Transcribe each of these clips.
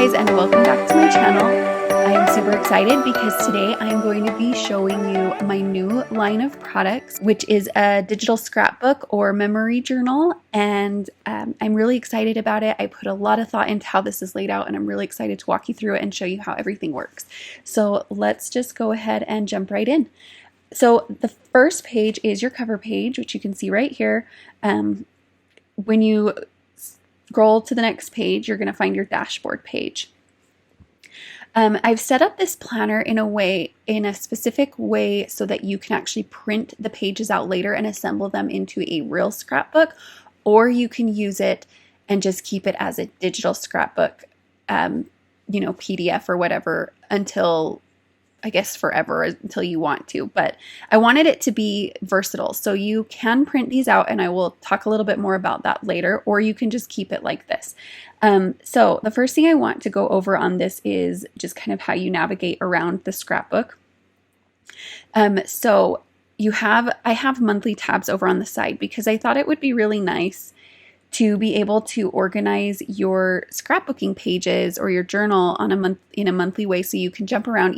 guys, and welcome back to my channel. I am super excited because today I'm going to be showing you my new line of products, which is a digital scrapbook or memory journal, and I'm really excited about it. I put a lot of thought into how this is laid out, and I'm really excited to walk you through it and show you how everything works. So let's just go ahead and jump right in. So the first page is your cover page, which you can see right here. When you scroll to the next page, you're going to find your dashboard page. I've set up this planner in a specific way so that you can actually print the pages out later and assemble them into a real scrapbook, or you can use it and just keep it as a digital scrapbook, PDF or whatever until, I guess, forever, until you want to. But I wanted it to be versatile, so you can print these out, and I will talk a little bit more about that later, or you can just keep it like this. So the first thing I want to go over on this is just kind of how you navigate around the scrapbook. So I have monthly tabs over on the side because I thought it would be really nice to be able to organize your scrapbooking pages or your journal in a monthly way, so you can jump around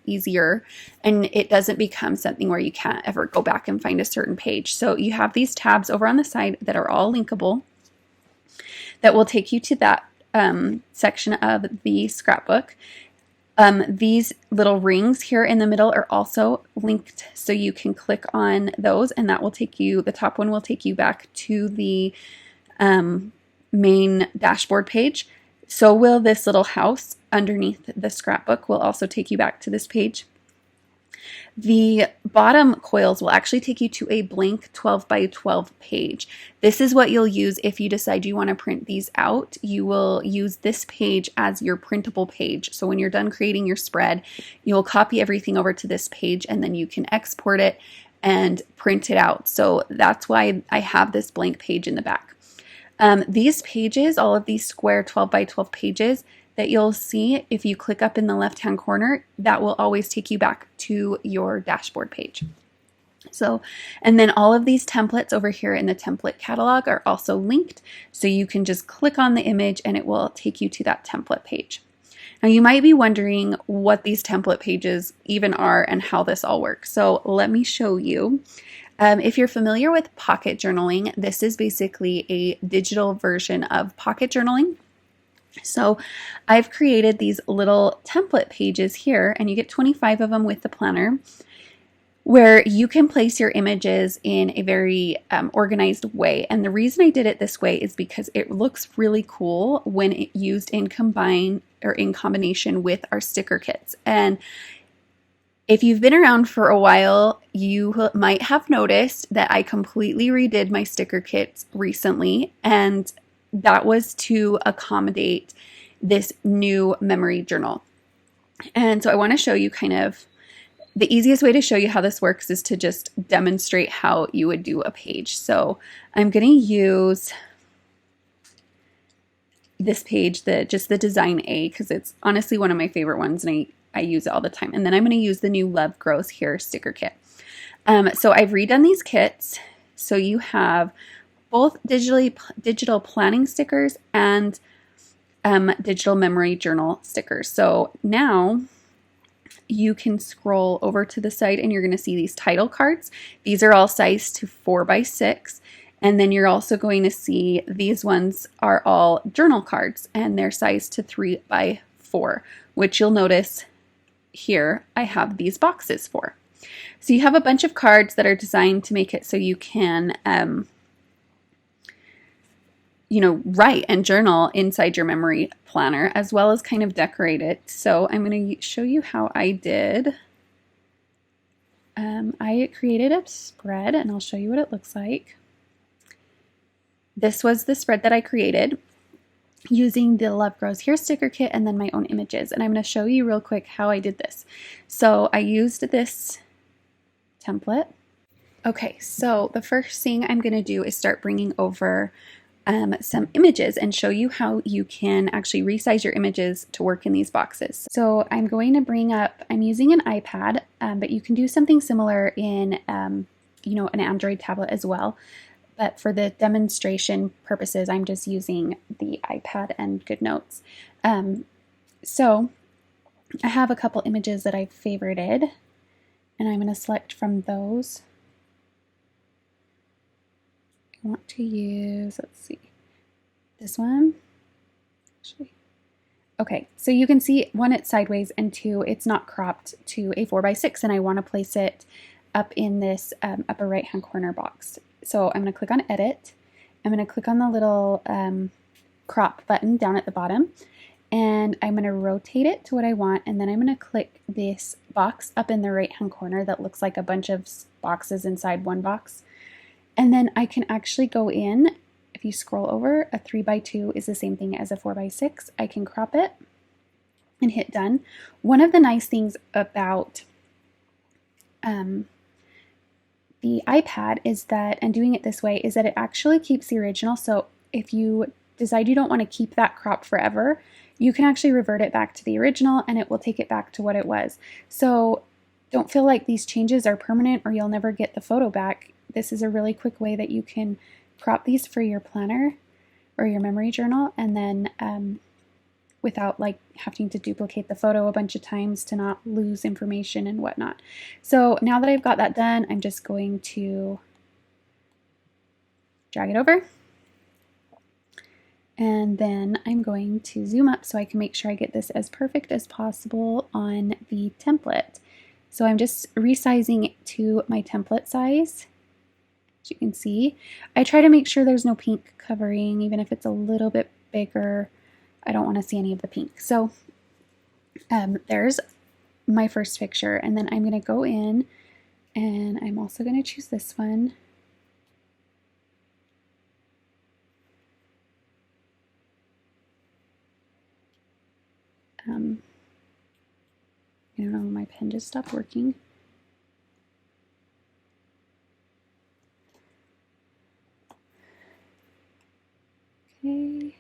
easier, and it doesn't become something where you can't ever go back and find a certain page. So you have these tabs over on the side that are all linkable that will take you to that section of the scrapbook. These little rings here in the middle are also linked, so you can click on those, and that will take you, the top one will take you back to the main dashboard page. So will this little house underneath the scrapbook will also take you back to this page. The bottom coils will actually take you to a blank 12 by 12 page. This is what you'll use if you decide you want to print these out. You will use this page as your printable page. So when you're done creating your spread, you'll copy everything over to this page, and then you can export it and print it out. So that's why I have this blank page in the back. These pages, all of these square 12 by 12 pages that you'll see if you click up in the left-hand corner, that will always take you back to your dashboard page. So, and then all of these templates over here in the template catalog are also linked, so you can just click on the image and it will take you to that template page. Now you might be wondering what these template pages even are and how this all works. So let me show you. If you're familiar with pocket journaling, this is basically a digital version of pocket journaling. So I've created these little template pages here, and you get 25 of them with the planner, where you can place your images in a very organized way. And the reason I did it this way is because it looks really cool when used in combination with our sticker kits. And if you've been around for a while, you might have noticed that I completely redid my sticker kits recently, and that was to accommodate this new memory journal. And so I want to show you kind of the easiest way to show you how this works is to just demonstrate how you would do a page. So I'm going to use this page, just the Design A, because it's honestly one of my favorite ones, and I use it all the time. And then I'm going to use the new Love Grows Here sticker kit. So I've redone these kits. So you have both digital planning stickers and digital memory journal stickers. So now you can scroll over to the side and you're going to see these title cards. These are all sized to 4 by 6. And then you're also going to see these ones are all journal cards, and they're sized to 3 by 4, which you'll notice here I have these boxes for. So you have a bunch of cards that are designed to make it so you can write and journal inside your memory planner, as well as kind of decorate it. So I'm going to show you how I did. I created a spread, and I'll show you what it looks like. This was the spread that I created using the Love Grows Here sticker kit and then my own images. And I'm going to show you real quick how I did this. So I used this template. Okay, so the first thing I'm going to do is start bringing over some images and show you how you can actually resize your images to work in these boxes. So I'm going to bring up, I'm using an iPad, but you can do something similar in, an Android tablet as well. But for the demonstration purposes, I'm just using the iPad and GoodNotes. So I have a couple images that I've favorited, and I'm going to select from those. I want to use, let's see, this one. Actually, okay, so you can see one, it's sideways, and two, it's not cropped to a 4x6, and I want to place it up in this upper right hand corner box. So I'm going to click on edit. I'm going to click on the little crop button down at the bottom, and I'm going to rotate it to what I want, and then I'm going to click this box up in the right hand corner that looks like a bunch of boxes inside one box. And then I can actually go in. If you scroll over, a 3x2 is the same thing as a 4x6. I can crop it and hit done. One of the nice things about the iPad is that, and doing it this way, is that it actually keeps the original. So if you decide you don't want to keep that crop forever, you can actually revert it back to the original and it will take it back to what it was. So don't feel like these changes are permanent or you'll never get the photo back. This is a really quick way that you can crop these for your planner or your memory journal, and then without like having to duplicate the photo a bunch of times to not lose information and whatnot. So now that I've got that done, I'm just going to drag it over. And then I'm going to zoom up so I can make sure I get this as perfect as possible on the template. So I'm just resizing it to my template size. As you can see, I try to make sure there's no pink covering, even if it's a little bit bigger. I don't want to see any of the pink. So there's my first picture, and then I'm going to go in and I'm also going to choose this one. I don't know, my pen just stopped working. Okay,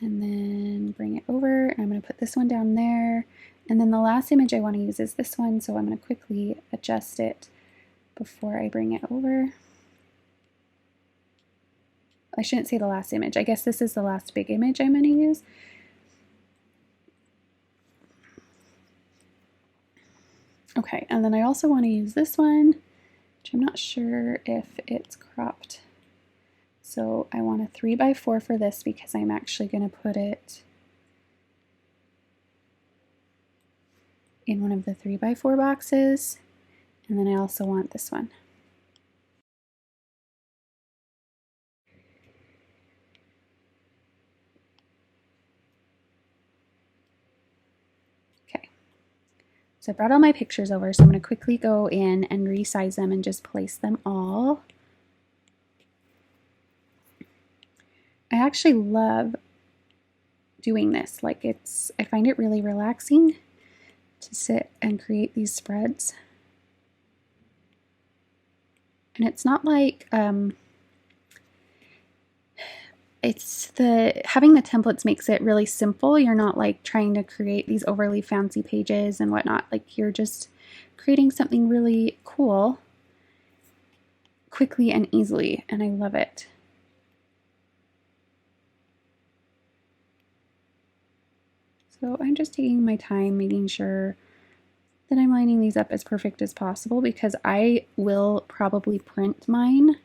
and then bring it over. I'm going to put this one down there, and then the last image I want to use is this one, so I'm going to quickly adjust it before I bring it over. I shouldn't say the last image. I guess this is the last big image I'm going to use. Okay, and then I also want to use this one, which I'm not sure if it's cropped. So I want a 3x4 for this because I'm actually going to put it in one of the 3x4 boxes. And then I also want this one. Okay. So I brought all my pictures over, so I'm going to quickly go in and resize them and just place them all. I actually love doing this. Like I find it really relaxing to sit and create these spreads. And it's not like, having the templates makes it really simple. You're not like trying to create these overly fancy pages and whatnot. Like you're just creating something really cool quickly and easily, and I love it. So I'm just taking my time, making sure that I'm lining these up as perfect as possible because I will probably print mine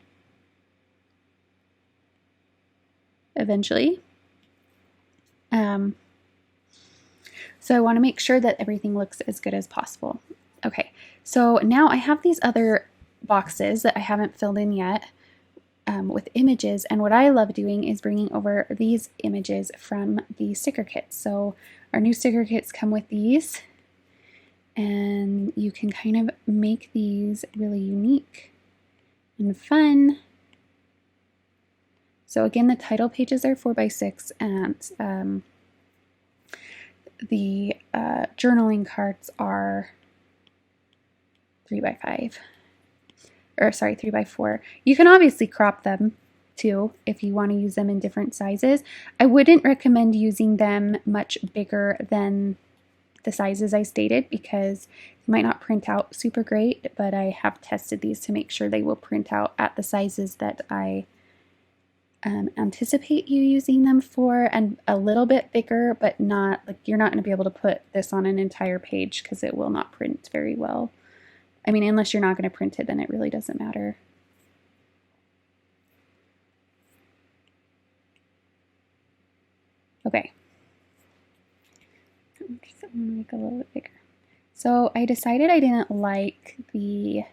eventually. So I want to make sure that everything looks as good as possible. Okay, so now I have these other boxes that I haven't filled in yet with images, and what I love doing is bringing over these images from the sticker kits. So our new sticker kits come with these, and you can kind of make these really unique and fun. So again, the title pages are 4x6, and the journaling cards are 3x5. Or sorry, 3x4. You can obviously crop them too if you want to use them in different sizes. I wouldn't recommend using them much bigger than the sizes I stated because it might not print out super great, but I have tested these to make sure they will print out at the sizes that I anticipate you using them for, and a little bit bigger, but not like you're not going to be able to put this on an entire page because it will not print very well. I mean, unless you're not going to print it, then it really doesn't matter. Okay. I'm just going to make a little bit bigger. So I decided I didn't like the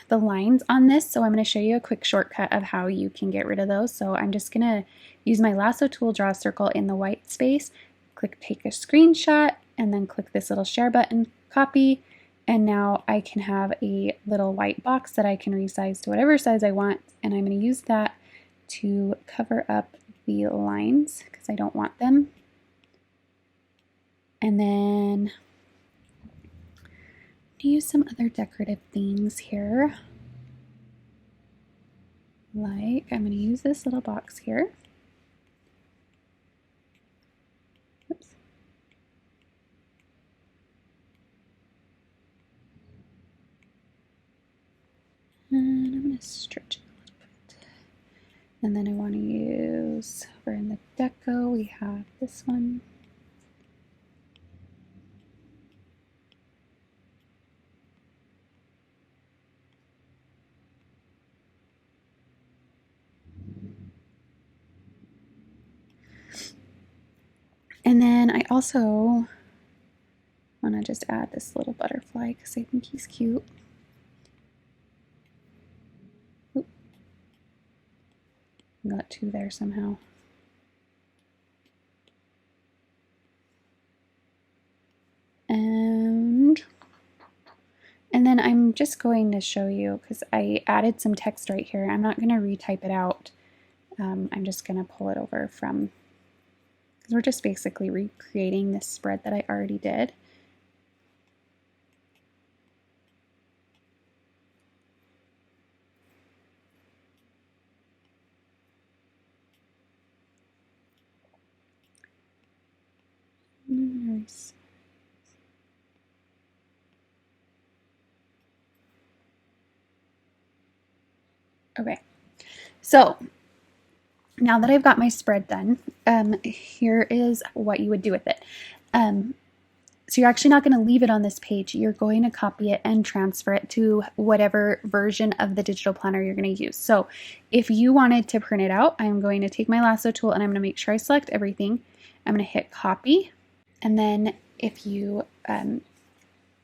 lines on this, so I'm going to show you a quick shortcut of how you can get rid of those. So I'm just going to use my lasso tool, draw a circle in the white space, click take a screenshot, and then click this little share button, copy, and now I can have a little white box that I can resize to whatever size I want, and I'm going to use that to cover up the lines because I don't want them. And then use some other decorative things here. Like, I'm going to use this little box here. Oops. And I'm going to stretch it a little bit. And then I want to use, over in the deco, we have this one. And then I also want to just add this little butterfly because I think he's cute. Oop. Got two there somehow. And then I'm just going to show you, because I added some text right here. I'm not going to retype it out. I'm just going to pull it over from, because we're just basically recreating this spread that I already did. Nice. Okay, so now that I've got my spread done, here is what you would do with it. So you're actually not going to leave it on this page. You're going to copy it and transfer it to whatever version of the digital planner you're going to use. So if you wanted to print it out, I'm going to take my lasso tool and I'm going to make sure I select everything. I'm going to hit copy. And then if you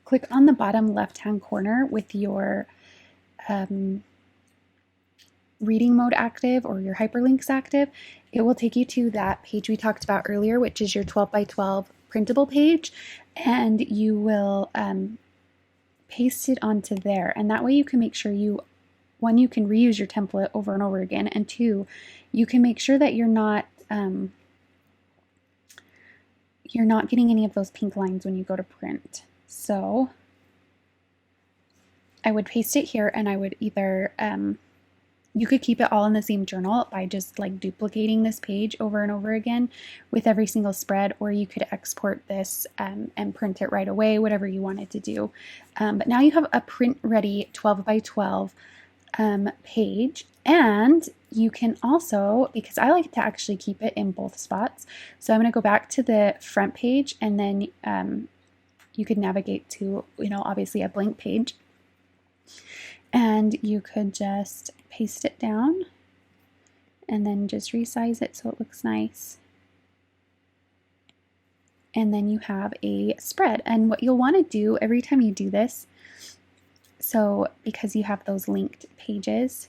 click on the bottom left-hand corner with your reading mode active or your hyperlinks active, it will take you to that page we talked about earlier, which is your 12 by 12 printable page, and you will paste it onto there. And that way you can make sure you can reuse your template over and over again, and two, you can make sure that you're not getting any of those pink lines when you go to print. So I would paste it here, and I would either you could keep it all in the same journal by just like duplicating this page over and over again with every single spread, or you could export this and print it right away, whatever you wanted to do. But now you have a print ready 12 by 12 page, and you can also, because I like to actually keep it in both spots, so I'm going to go back to the front page, and then you could navigate to, obviously a blank page. And you could just paste it down and then just resize it so it looks nice. And then you have a spread. And what you'll want to do every time you do this, so because you have those linked pages,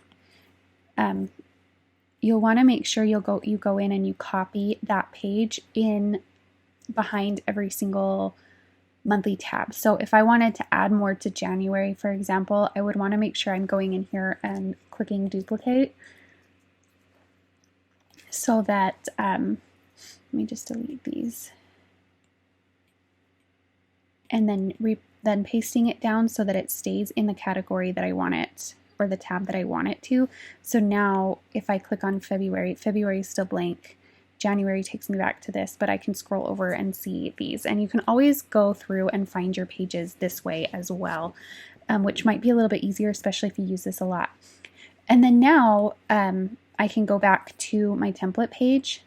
you'll want to make sure you go in and you copy that page in behind every single monthly tab. So if I wanted to add more to January, for example, I would want to make sure I'm going in here and clicking duplicate, so that let me just delete these, and then pasting it down so that it stays in the category that I want it, or the tab that I want it to. So now if I click on February is still blank. January takes me back to this, but I can scroll over and see these. And you can always go through and find your pages this way as well, which might be a little bit easier, especially if you use this a lot. And then now I can go back to my template page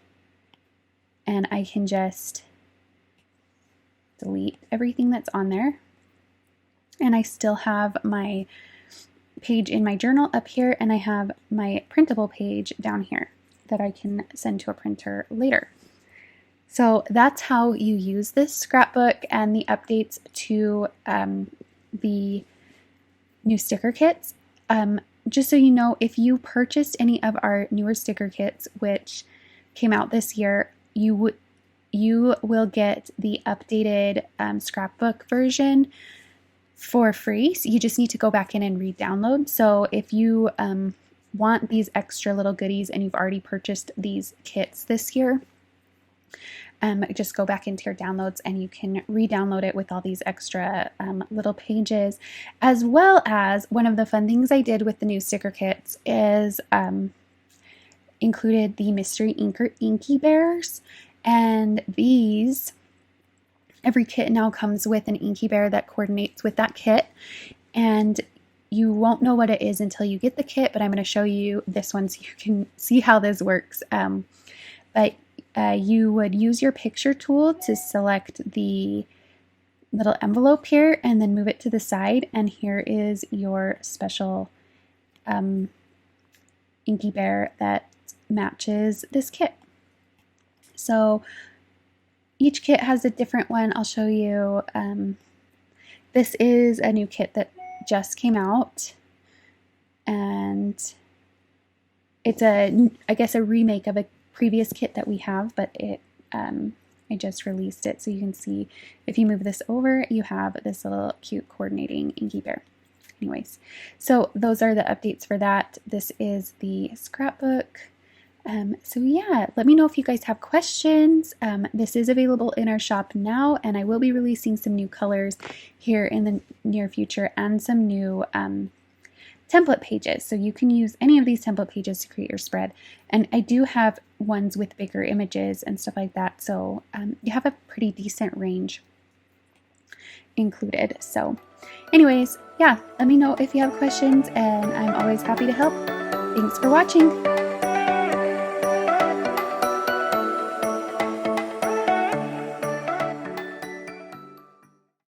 and I can just delete everything that's on there. And I still have my page in my journal up here, and I have my printable page down here that I can send to a printer later. So that's how you use this scrapbook and the updates to the new sticker kits. Just so you know, if you purchased any of our newer sticker kits, which came out this year, you will get the updated scrapbook version for free. So you just need to go back in and re-download. So if you want these extra little goodies and you've already purchased these kits this year, just go back into your downloads and you can re-download it with all these extra little pages. As well as, one of the fun things I did with the new sticker kits is included the mystery inky bears, and these, every kit now comes with an inky bear that coordinates with that kit, and you won't know what it is until you get the kit, but I'm going to show you this one so you can see how this works. But you would use your picture tool to select the little envelope here and then move it to the side, and here is your special inky bear that matches this kit. So each kit has a different one. I'll show you. This is a new kit that just came out, and it's I guess a remake of a previous kit that we have, but I just released it, so you can see if you move this over, you have this little cute coordinating inky bear. Anyways, so those are the updates for that. This is the scrapbook. So yeah, let me know if you guys have questions. This is available in our shop now, and I will be releasing some new colors here in the near future and some new template pages. So you can use any of these template pages to create your spread. And I do have ones with bigger images and stuff like that. So you have a pretty decent range included. So anyways, yeah, let me know if you have questions, and I'm always happy to help. Thanks for watching.